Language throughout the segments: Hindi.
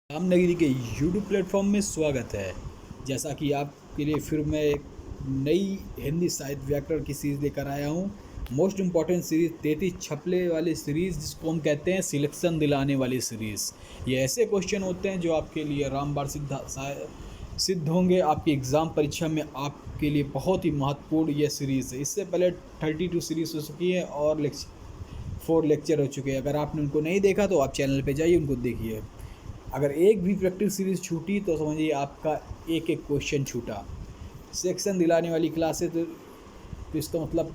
रामनगरी के यूट्यूब प्लेटफॉर्म में स्वागत है। जैसा कि आपके लिए फिर मैं एक नई हिंदी साहित्य व्याकरण की सीरीज़ लेकर आया हूँ। मोस्ट इम्पॉर्टेंट सीरीज़ 33 छपले वाली सीरीज़, जिसको हम कहते हैं सिलेक्शन दिलाने वाली सीरीज़। ये ऐसे क्वेश्चन होते हैं जो आपके लिए रामबाण सिद्ध होंगे। आपकी एग्ज़ाम परीक्षा में आपके लिए बहुत ही महत्वपूर्ण ये सीरीज़ है। इससे पहले 32 सीरीज़ हो चुकी है और 4 लेक्चर हो चुके हैं। अगर आपने उनको नहीं देखा तो आप चैनल पे जाइए, उनको देखिए। अगर एक भी प्रैक्टिस सीरीज़ छूटी तो समझिए आपका एक एक क्वेश्चन छूटा। सेक्शन दिलाने वाली क्लास है तो इसका मतलब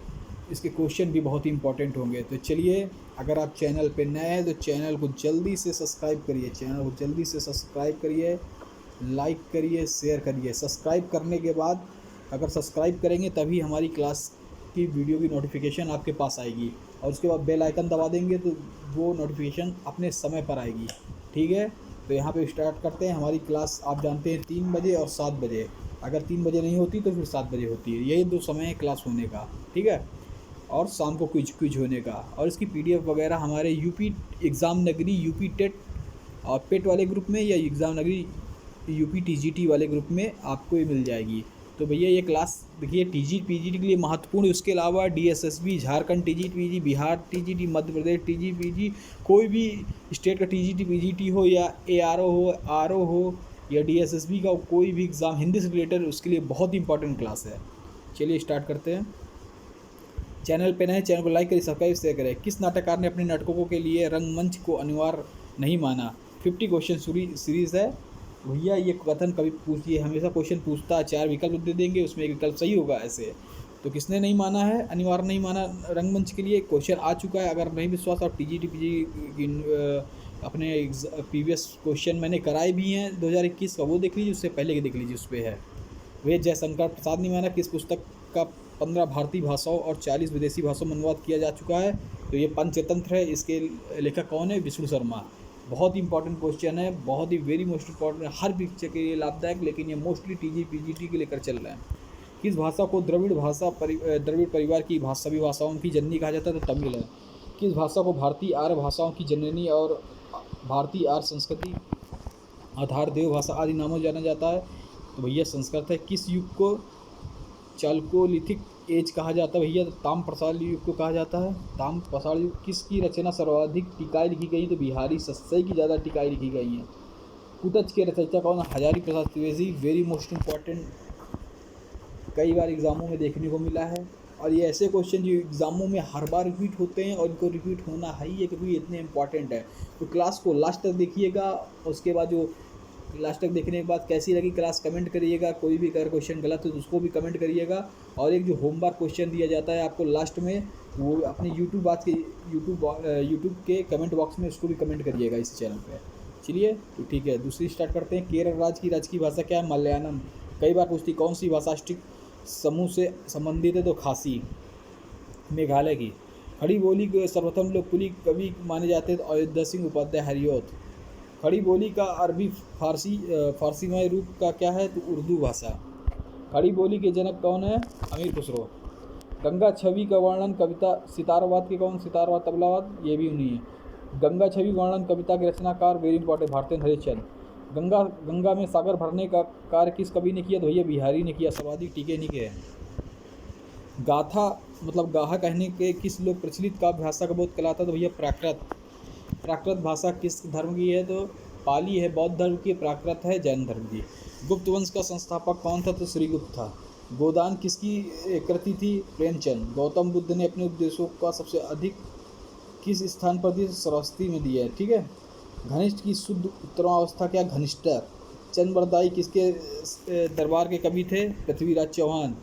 इसके क्वेश्चन भी बहुत ही इंपॉर्टेंट होंगे। तो चलिए, अगर आप चैनल पे नए हैं तो चैनल को जल्दी से सब्सक्राइब करिए, लाइक करिए, शेयर करिए। सब्सक्राइब करने के बाद, अगर सब्सक्राइब करेंगे तभी हमारी क्लास की वीडियो की नोटिफिकेशन आपके पास आएगी, और उसके बाद बेल आइकन दबा देंगे तो वो नोटिफिकेशन अपने समय पर आएगी। ठीक है, तो यहाँ पे स्टार्ट करते हैं। हमारी क्लास आप जानते हैं 3 बजे और 7 बजे। अगर 3 बजे नहीं होती तो फिर 7 बजे होती है। यही 2 समय है क्लास होने का। ठीक है, और शाम को क्विज होने का। और इसकी पीडीएफ वगैरह हमारे यूपी एग्ज़ाम नगरी यूपी टेट और पेट वाले ग्रुप में, या एग्ज़ाम नगरी यूपी टीजीटी वाले ग्रुप में आपको ये मिल जाएगी। तो भैया ये क्लास देखिए, टीजीटी पीजीटी के लिए महत्वपूर्ण। उसके अलावा DSSB, Jharkhand TGT PG, Bihar TGT, Madhya Pradesh TGT PG, कोई भी स्टेट का टीजीटी पीजीटी हो, या एआरओ हो, आरओ हो, या डीएसएसबी का कोई भी एग्ज़ाम हिंदी से रिलेटेड, उसके लिए बहुत इंपॉर्टेंट क्लास है। चलिए स्टार्ट करते हैं। चैनल पे नए, चैनल को लाइक करिए, सब्सक्राइब शेयर करें। किस नाटककार ने अपने नाटकों के लिए रंगमंच को अनिवार्य नहीं माना? 50 क्वेश्चन सीरीज़ है भैया। ये कथन कभी पूछिए, हमेशा क्वेश्चन पूछता है। 4 विकल्प दे देंगे, उसमें एक विकल्प सही होगा। ऐसे तो किसने नहीं माना है, अनिवार्य नहीं माना रंगमंच के लिए? क्वेश्चन आ चुका है। अगर नहीं विश्वास, आप टीजीटी पीजी अपने प्रीवियस क्वेश्चन मैंने कराए भी हैं 2021 का, वो देख लीजिए। उससे पहले के देख लीजिए, उस पर है। वे जयशंकर प्रसाद ने माना। किस पुस्तक का 15 भारतीय भाषाओं और 40 विदेशी भाषाओं में अनुवाद किया जा चुका है? तो ये पंचतंत्र है। इसके लेखक कौन है? विष्णु शर्मा। बहुत इंपॉर्टेंट क्वेश्चन है, बहुत ही वेरी मोस्ट इंपॉर्टेंट, हर पिक्चर के लिए लाभदायक, लेकिन ये मोस्टली टीजी पीजीटी के लेकर चल रहा है। किस भाषा को द्रविड़ परिवार की सभी भाषाओं की जननी कहा जाता है? तो तमिल है। किस भाषा को भारतीय आर्य भाषाओं की जननी और भारतीय आर्य संस्कृति आधार देव भाषा आदि नामों जाना जाता है? तो भैया संस्कृत है। किस युग को चालकोलिथिक एज कहा जाता है? भैया ताम्रपाषाण युग को कहा जाता है। ताम्रपाषाण युग। किसकी रचना सर्वाधिक टीकाएँ लिखी गई? तो बिहारी सस्सई की ज़्यादा टीकाएँ लिखी गई हैं। कुतच के रचयिता कौन? Hazari Prasad Dwivedi. Very most important, कई बार एग्ज़ामों में देखने को मिला है। और ये ऐसे क्वेश्चन जो एग्ज़ामों में हर बार रिपीट होते हैं, और इनको रिपीट होना है ही है क्योंकि इतने इंपॉर्टेंट है। तो क्लास को लास्ट तक देखिएगा। उसके बाद जो लास्ट तक देखने के बाद कैसी लगी क्लास कमेंट करिएगा। कोई भी अगर क्वेश्चन गलत हो तो उसको भी कमेंट करिएगा। और एक जो होमवर्क क्वेश्चन दिया जाता है आपको लास्ट में, वो अपने यूट्यूब के कमेंट बॉक्स में उसको भी कमेंट करिएगा इस चैनल पे। चलिए तो ठीक है, दूसरी स्टार्ट करते हैं। केरल राज्य की राजकीय भाषा क्या है? मलयालम। कई बार पूछती, कौन सी भाषा राष्ट्रीय समूह से संबंधित है? तो खासी। मेघालय की। खड़ी बोली के सर्वप्रथम लोकप्रिय कवि माने जाते हैं? तो अयोध्या सिंह उपाध्याय, हरिऔध। खड़ी बोली का अरबी फारसीमय रूप का क्या है? तो उर्दू भाषा। खड़ी बोली के जनक कौन है? अमीर खुसरो। गंगा छवि का वर्णन कविता सितारवाद के कौन? सितारवाद तबलावाद, ये भी उन्हीं है। गंगा छवि वर्णन कविता के रचनाकार, वेरी इंपॉर्टेंट, भारतेंद्र हरिश्चंद्र। गंगा में सागर भरने का कार्य किस कवि ने किया? तो भैया बिहारी ने किया। सर्वाधिक टीके नहीं के। गाथा मतलब गाहा कहने के किस लोक प्रचलित काव्य भाषा का बोध कहलाता? तो भैया प्राकृत। प्राकृत भाषा किस धर्म की है? तो पाली है बौद्ध धर्म की, प्राकृत है जैन धर्म की। गुप्त वंश का संस्थापक कौन था? तो श्रीगुप्त था। गोदान किसकी कृति थी? प्रेमचंद। गौतम बुद्ध ने अपने उपदेशों का सबसे अधिक किस स्थान पर दिया? सरस्वती में दिया है। ठीक है। घनिष्ठ की शुद्ध उत्तरावस्था क्या? घनिष्ठर। चंद्रबरदाई किसके दरबार के कवि थे? पृथ्वीराज चौहान।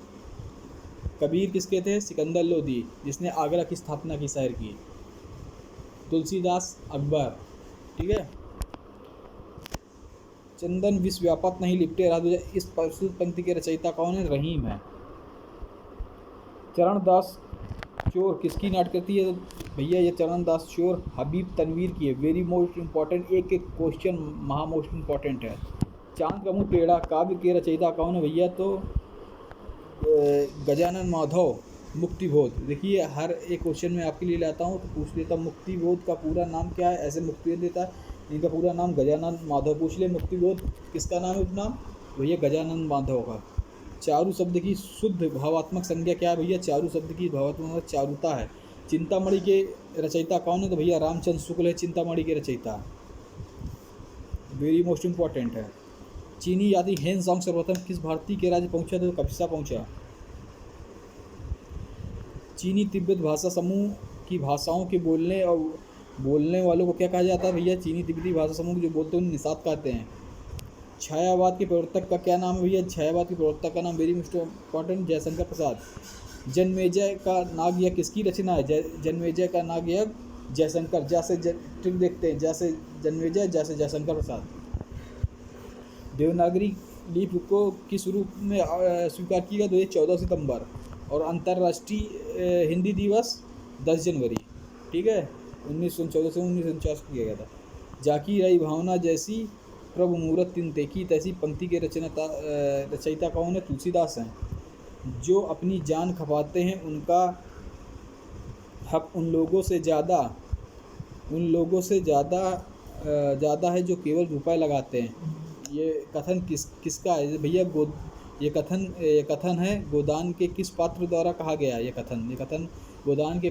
कबीर किसके थे? सिकंदर लोदी, जिसने आगरा की स्थापना की, शहर की। तुलसीदास, अकबर। ठीक है। चंदन विश्व व्यापक नहीं लिपटे रहा। इस प्रस्तुत पंक्ति के रचयिता कौन है? रहीम है। चरणदास चोर किसकी नाटकृति है? भैया ये चरणदास चोर हबीब तनवीर की है। वेरी मोस्ट इंपॉर्टेंट, एक एक क्वेश्चन महा मोस्ट इंपॉर्टेंट है। चांद का मुंह टेढ़ा काव्य के रचयिता कौन है? भैया तो गजानन माधव। मुक्तिबोध। देखिए हर एक क्वेश्चन में आपके लिए लाता हूँ तो पूछ लेता हूँ, मुक्तिबोध का पूरा नाम क्या है? ऐसे मुक्तिबोध देता है। इनका पूरा नाम गजानन माधव। पूछ ले मुक्तिबोध किसका नाम है उपनाम? भैया गजानन माधव का। चारु शब्द की शुद्ध भावात्मक संज्ञा क्या है भैया? चारु शब्द की भावात्मक चारुता है। चिंतामणि के रचयिता कौन है? तो भैया रामचंद्र शुक्ल है चिंतामणि के रचयिता। वेरी मोस्ट इम्पॉर्टेंट है। चीनी यात्री हेन सांग सर्वप्रथम किस भारतीय के राज्य पहुंचा? तो कपिसा पहुंचा। चीनी तिब्बत भाषा समूह की भाषाओं के बोलने वालों को क्या कहा जाता है भैया? चीनी तिब्बती भाषा समूह जो बोलते हैं उन्हें निषाद कहते हैं। छायावाद के प्रवर्तक का क्या नाम है भैया? छायावाद के प्रवर्तक का नाम very most important Jaishankar Prasad. Janmejay का नागयज्ञ किसकी रचना है? जन्मेजय का नागयज्ञ जयशंकर। जैसे ट्रिक देखते हैं, जैसे जन्मेजय जैसे जयशंकर प्रसाद। देवनागरी लिपि को किस रूप में स्वीकार किया? तो ये 14 सितंबर। और अंतर्राष्ट्रीय हिंदी दिवस 10 जनवरी। ठीक है, 1914 से 1949 किया गया था। जाकी रही भावना जैसी प्रभु मूरत तिन देखी तैसी पंक्ति के रचयिता कौन है? तुलसीदास हैं। जो अपनी जान खपाते हैं उनका हक उन लोगों से ज़्यादा है जो केवल रुपए लगाते हैं। ये कथन किसका है भैया? ये कथन है गोदान के किस पात्र द्वारा कहा गया? ये कथन गोदान के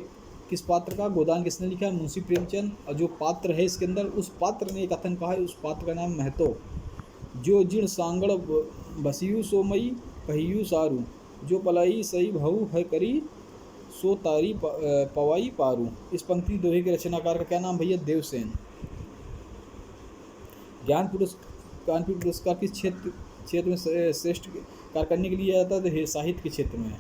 किस पात्र का? गोदान किसने लिखा है? मुंशी प्रेमचंद। और जो पात्र है इसके अंदर, उस पात्र ने ये कथन कहा है, उस पात्र का नाम महतो। जो जीर्ण सांगड़ बसियु सोमई कहियु सारू, जो पलाई सही भऊ है करी सो तारी पवाई पारू। इस पंक्ति दोहे के रचनाकार का क्या नाम भैया? देवसेन। ज्ञानपीठ पुरस्कार किस क्षेत्र में श्रेष्ठ कार्य करने के लिए आता है? तो साहित्य के क्षेत्र में।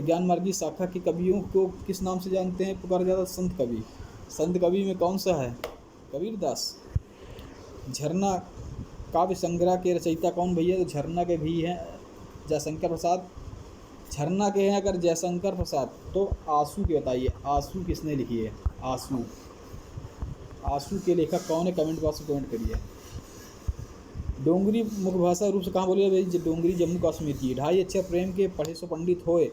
ज्ञानमार्गी शाखा के कवियों को किस नाम से जानते हैं, पुकारा जाता है? संत कवि। संत कवि में कौन सा है? कबीरदास। झरना काव्य संग्रह के रचयिता कौन भैया? तो झरना के भी हैं जयशंकर प्रसाद। झरना के हैं अगर जयशंकर प्रसाद, तो आंसू के बताइए, आंसू किसने लिखी है? आंसू के लेखक कौन है? कमेंट बॉक्स में कमेंट करिए। डोंगरी मुख्य भाषा रूप से कहाँ बोली भाई? डोंगरी जम्मू कश्मीर की। ढाई अक्षर प्रेम के पढ़े सो पंडित होए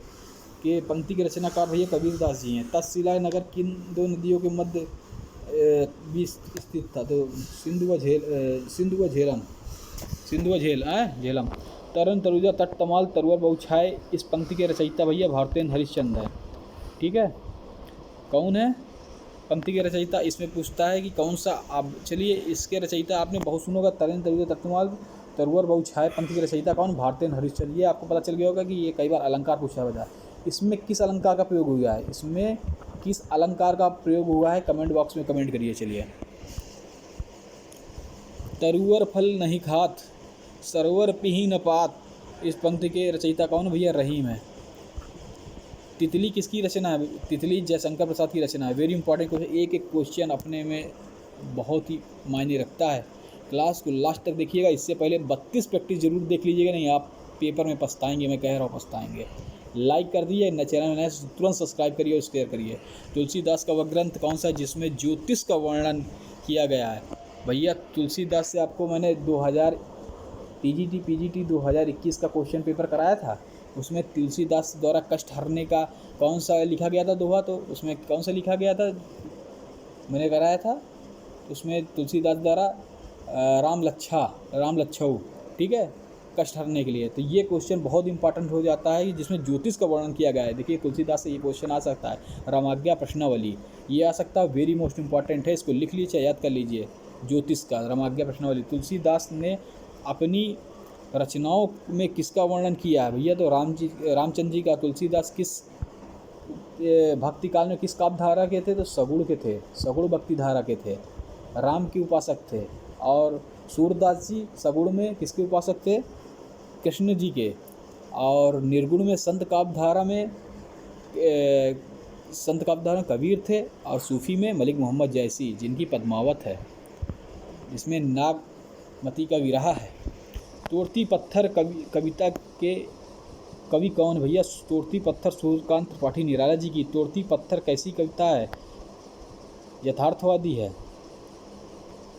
के पंक्ति के रचनाकार भैया कबीरदास जी हैं। तत्शिला नगर किन दो नदियों के मध्य भी स्थित था? तो सिंधु व झेलम। तरन तरुजा तट तमाल तरुआ बहुछाए, इस पंक्ति के रचयिता भैया भारतेंद्र हरिश्चंद्र है। ठीक है, कौन है पंक्ति के रचयिता? इसमें पूछता है कि कौन सा। आप चलिए, इसके रचयिता आपने बहुत सुना होगा, तरन तरुजा तट तमाल तरुआ बहुछाए, पंक्ति के रचयिता कौन? भारतेंद्र हरिश्चंद्र। ये आपको पता चल गया होगा कि ये कई बार अलंकार पूछा हुआ है। इसमें किस अलंकार का प्रयोग हुआ है? इसमें किस अलंकार का प्रयोग हुआ है? कमेंट बॉक्स में कमेंट करिए। चलिए, तरुअर फल नहीं खात सरोवर पिही न पात, इस पंक्ति के रचयिता कौन भैया? रहीम है। तितली किसकी रचना है? तितली जयशंकर प्रसाद की रचना है। Very important question. एक क्वेश्चन अपने में बहुत ही मायने रखता है। क्लास को लास्ट तक देखिएगा। इससे पहले 32 प्रैक्टिस जरूर देख लीजिएगा, नहीं आप पेपर में पछताएंगे। मैं कह रहा हूँ पछताएंगे। लाइक कर दीजिए, न चैनल में नए तुरंत सब्सक्राइब करिए और शेयर करिए। तुलसीदास का वह ग्रंथ कौन सा है जिसमें ज्योतिष का वर्णन किया गया है? भैया तुलसीदास से आपको मैंने 2000 पीजीटी 2021 का क्वेश्चन पेपर कराया था। उसमें तुलसीदास द्वारा कष्ट हरने का कौन सा लिखा गया था दोहा? तो उसमें कौन सा लिखा गया था? मैंने कराया था उसमें तुलसीदास द्वारा राम लच्छऊ, ठीक है, कष्ट हरने के लिए। तो ये क्वेश्चन बहुत इंपॉर्टेंट हो जाता है जिसमें ज्योतिष का वर्णन किया गया है। देखिए, तुलसीदास से ये क्वेश्चन आ सकता है। रामाज्ञा प्रश्नावली ये आ सकता है। वेरी मोस्ट इंपॉर्टेंट है, इसको लिख लीजिए, याद कर लीजिए। ज्योतिष का रामाज्ञा प्रश्नावली। तुलसीदास ने अपनी रचनाओं में किसका वर्णन किया है भैया? तो रामचंद्र जी का। तुलसीदास किस भक्ति काल में किस काव्य धारा के थे? तो सगुण के थे, सगुण भक्ति धारा के थे, राम के उपासक थे। और सूरदास जी सगुण में किसके उपासक थे? कृष्ण जी के। और निर्गुण में संत काव्य धारा में कबीर थे। और सूफी में मलिक मोहम्मद जैसी, जिनकी पद्मावत है, जिसमें नागमती का विरह है। तोड़ती पत्थर कविता के कवि कौन भैया? तोड़ती पत्थर सूर्यकांत त्रिपाठी निराला जी की। तोड़ती पत्थर कैसी कविता है? यथार्थवादी है।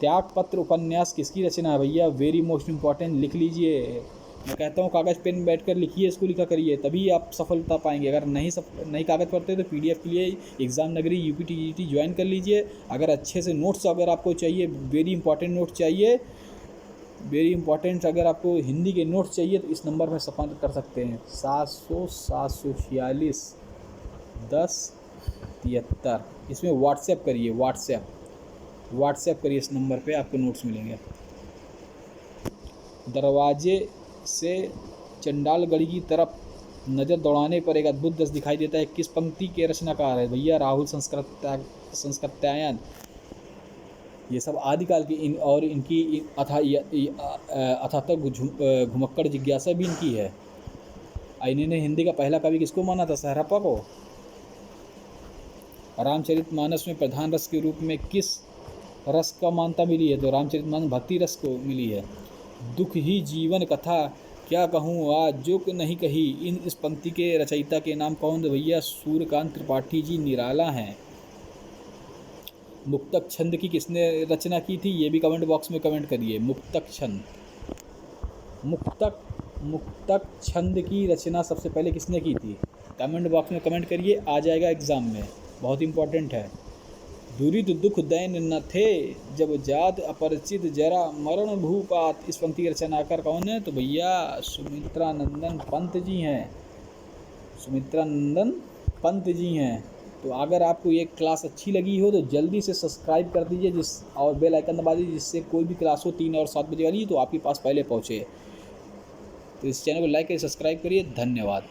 त्यागपत्र उपन्यास किसकी रचना है भैया? वेरी मोस्ट इम्पॉर्टेंट, लिख लीजिए। मैं कहता हूँ कागज़ पेन बैठ कर लिखिए, इसको लिखा करिए, तभी आप सफलता पाएंगे। अगर नहीं कागज़ पढ़ते तो PDF के लिए एग्ज़ाम नगरी UP-TGT ज्वाइन कर लीजिए। अगर अच्छे से नोट्स अगर आपको चाहिए, वेरी इंपॉर्टेंट नोट्स चाहिए, वेरी इंपॉर्टेंट अगर आपको हिंदी के नोट्स चाहिए तो इस नंबर में संपर्क कर सकते हैं 700-746 1073। इसमें व्हाट्सएप करिए, व्हाट्सएप करिए, इस नंबर पे आपको नोट्स मिलेंगे। दरवाजे से चंडालगढ़ की तरफ नज़र दौड़ाने पर एक अद्भुत दृश्य दिखाई देता है। किस पंक्ति के रचनाकार है भैया? राहुल संस्कृत्यायन। ये सब आदिकाल की इनकी अथातक घुमक्कड़ जिज्ञासा भी इनकी है। इन्होंने हिंदी का पहला कवि किसको माना था? सहरप्पा को। रामचरितमानस में प्रधान रस के रूप में किस रस का मान्यता मिली है? तो रामचरितमानस भक्ति रस को मिली है। दुख ही जीवन कथा क्या कहूँ आज जो नहीं कही, इस पंक्ति के रचयिता के नाम कौन? तो भैया सूर्यकांत त्रिपाठी जी निराला हैं। मुक्तक छंद की किसने रचना की थी? ये भी कमेंट बॉक्स में कमेंट करिए। मुक्तक छंद की रचना सबसे पहले किसने की थी? कमेंट बॉक्स में कमेंट करिए, आ जाएगा एग्ज़ाम में, बहुत इंपॉर्टेंट है। दुरित दुख दैन न थे जब जात अपरिचित जरा मरण भूपात, इस पंक्ति के रचनाकार कौन है? तो भैया सुमित्रानंदन पंत जी हैं। सुमित्रानंदन पंत जी हैं। तो अगर आपको ये क्लास अच्छी लगी हो तो जल्दी से सब्सक्राइब कर दीजिए और बेल आइकन दबा दीजिए, जिससे कोई भी क्लास हो 3 और 7 बजे वाली तो आपके पास पहले पहुँचे। तो इस चैनल को लाइक करिए, सब्सक्राइब करिए। धन्यवाद।